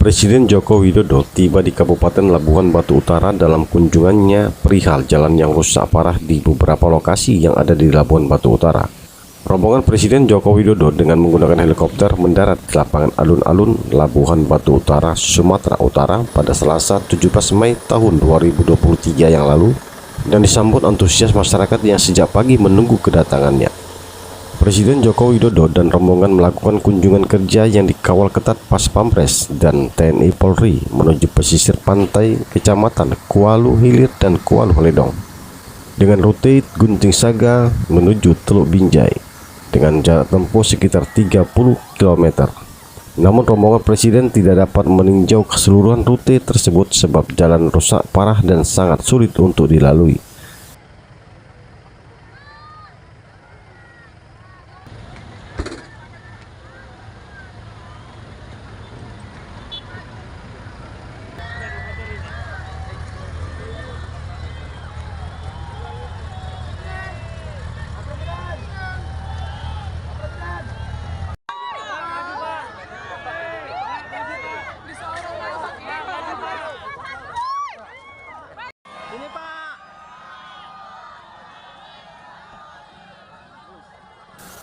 Presiden Joko Widodo tiba di Kabupaten Labuhan Batu Utara dalam kunjungannya perihal jalan yang rusak parah di beberapa lokasi yang ada di Labuhan Batu Utara. Rombongan Presiden Joko Widodo dengan menggunakan helikopter mendarat di lapangan alun-alun Labuhan Batu Utara, Sumatera Utara pada Selasa 17 Mei tahun 2023 yang lalu dan disambut antusias masyarakat yang sejak pagi menunggu kedatangannya. Presiden Joko Widodo dan rombongan melakukan kunjungan kerja yang dikawal ketat Pas Pampres dan TNI Polri menuju pesisir pantai Kecamatan Kualu Hilir dan Kualu Ledong dengan rute Gunting Saga menuju Teluk Binjai dengan jarak tempuh sekitar 30 km. Namun rombongan Presiden tidak dapat meninjau keseluruhan rute tersebut sebab jalan rusak parah dan sangat sulit untuk dilalui.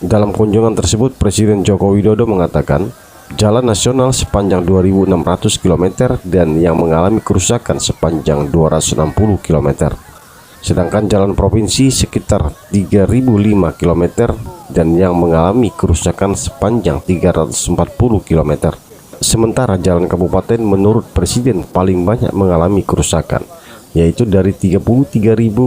Dalam kunjungan tersebut, Presiden Joko Widodo mengatakan jalan nasional sepanjang 2.600 km dan yang mengalami kerusakan sepanjang 260 km. Sedangkan jalan provinsi sekitar 3.005 km dan yang mengalami kerusakan sepanjang 340 km. Sementara jalan kabupaten menurut Presiden paling banyak mengalami kerusakan, yaitu dari 33.000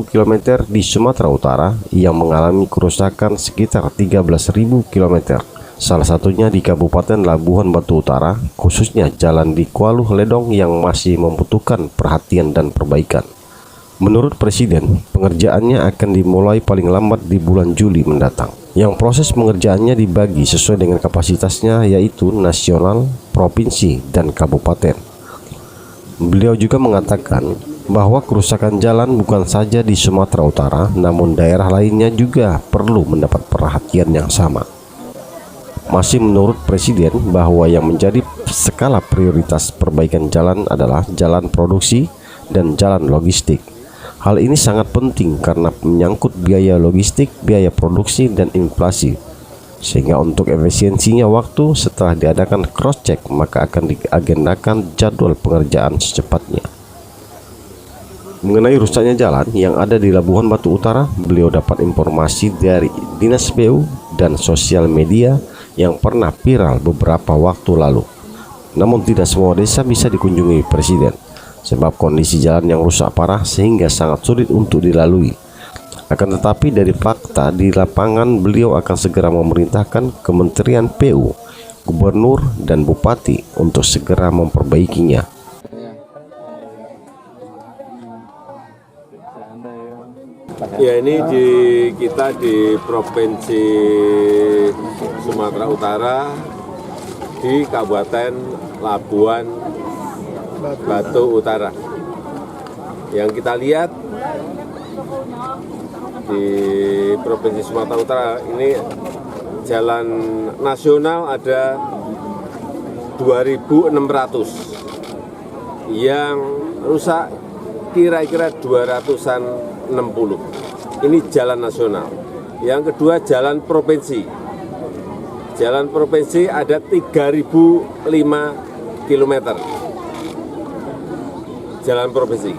km di Sumatera Utara yang mengalami kerusakan sekitar 13.000 km. Salah satunya di Kabupaten Labuhan Batu Utara, khususnya jalan di Kualu Ledong yang masih membutuhkan perhatian dan perbaikan. Menurut Presiden, pengerjaannya akan dimulai paling lambat di bulan Juli mendatang. Yang proses pengerjaannya dibagi sesuai dengan kapasitasnya, yaitu nasional, provinsi, dan kabupaten. Beliau juga mengatakan bahwa kerusakan jalan bukan saja di Sumatera Utara, namun daerah lainnya juga perlu mendapat perhatian yang sama. Masih menurut Presiden bahwa yang menjadi skala prioritas perbaikan jalan adalah jalan produksi dan jalan logistik. Hal ini sangat penting karena menyangkut biaya logistik, biaya produksi, dan inflasi. Sehingga untuk efisiensinya waktu setelah diadakan cross check maka akan diagendakan jadwal pengerjaan secepatnya. Mengenai rusaknya jalan yang ada di Labuhan Batu Utara, beliau dapat informasi dari Dinas PU dan sosial media yang pernah viral beberapa waktu lalu. Namun tidak semua desa bisa dikunjungi Presiden, sebab kondisi jalan yang rusak parah sehingga sangat sulit untuk dilalui. Akan tetapi dari fakta di lapangan, beliau akan segera memerintahkan Kementerian PU, Gubernur, dan Bupati untuk segera memperbaikinya. Ya, ini kita di Provinsi Sumatera Utara di Kabupaten Labuhan Batu Utara. Yang kita lihat di Provinsi Sumatera Utara ini jalan nasional ada 2.600, yang rusak kira-kira 260. Ini jalan nasional. Yang kedua jalan provinsi. Jalan provinsi ada 3.005 km. Jalan provinsi.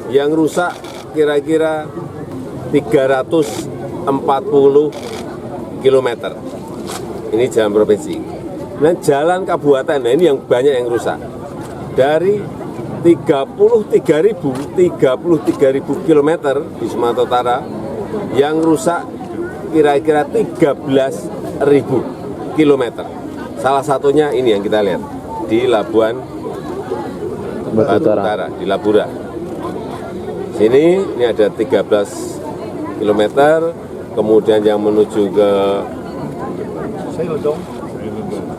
Yang rusak kira-kira 340 km. Ini jalan provinsi. Nah, jalan kabupaten, nah ini yang banyak yang rusak. Dari 33.000 km di Sumatera Utara, yang rusak kira-kira 13.000 km. Salah satunya ini yang kita lihat di Labuhan Batu Utara, di Labura. Ini ada 13 km, kemudian yang menuju ke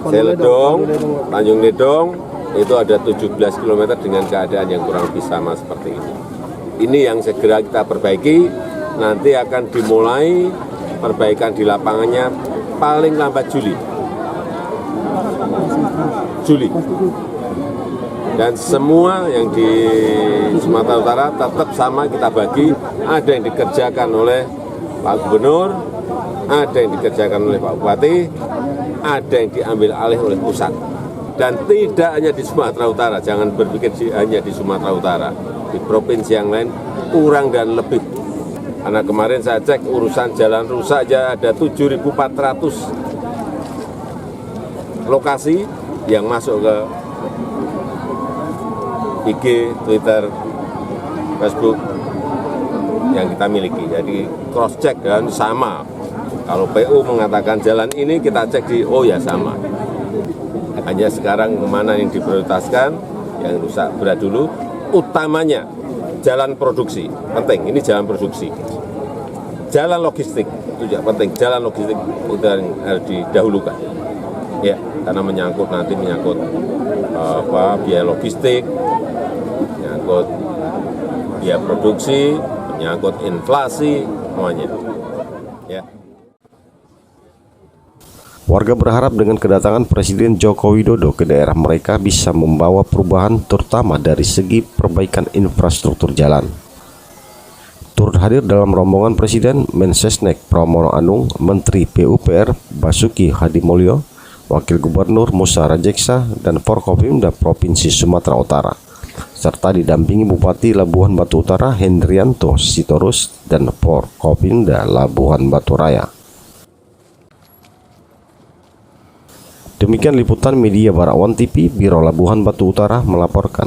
Seledong, Tanjung Ledong, itu ada 17 km dengan keadaan yang kurang lebih sama seperti ini. Ini yang segera kita perbaiki, nanti akan dimulai perbaikan di lapangannya paling lambat Juli. Dan semua yang di Sumatera Utara tetap sama kita bagi, ada yang dikerjakan oleh Pak Gubernur, ada yang dikerjakan oleh Pak Bupati, ada yang diambil alih oleh pusat. Dan tidak hanya di Sumatera Utara, jangan berpikir hanya di Sumatera Utara. Di provinsi yang lain kurang dan lebih. Karena kemarin saya cek urusan jalan rusak aja ada 7.400 lokasi yang masuk ke IG, Twitter, Facebook yang kita miliki. Jadi cross check dan sama. Kalau PU mengatakan jalan ini kita cek di oh ya sama. Hanya sekarang mana yang diprioritaskan, yang rusak berat dulu. Utamanya jalan produksi, penting. Ini jalan produksi. Jalan logistik itu juga penting. Jalan logistik itu harus didahulukan. Ya, karena menyangkut biaya logistik, menyangkut biaya produksi, menyangkut inflasi, semuanya. Ya. Warga berharap dengan kedatangan Presiden Joko Widodo ke daerah mereka bisa membawa perubahan terutama dari segi perbaikan infrastruktur jalan. Turut hadir dalam rombongan Presiden Mensesnek Pramono Anung, Menteri PUPR Basuki Hadimulyo, Wakil Gubernur Musa Rajeksa, dan Forkopimda Provinsi Sumatera Utara, serta didampingi Bupati Labuhan Batu Utara Hendrianto Sitorus dan Forkopimda Labuhan Batu Raya. Demikian liputan media Barak One TV, Biro Labuhan Batu Utara melaporkan.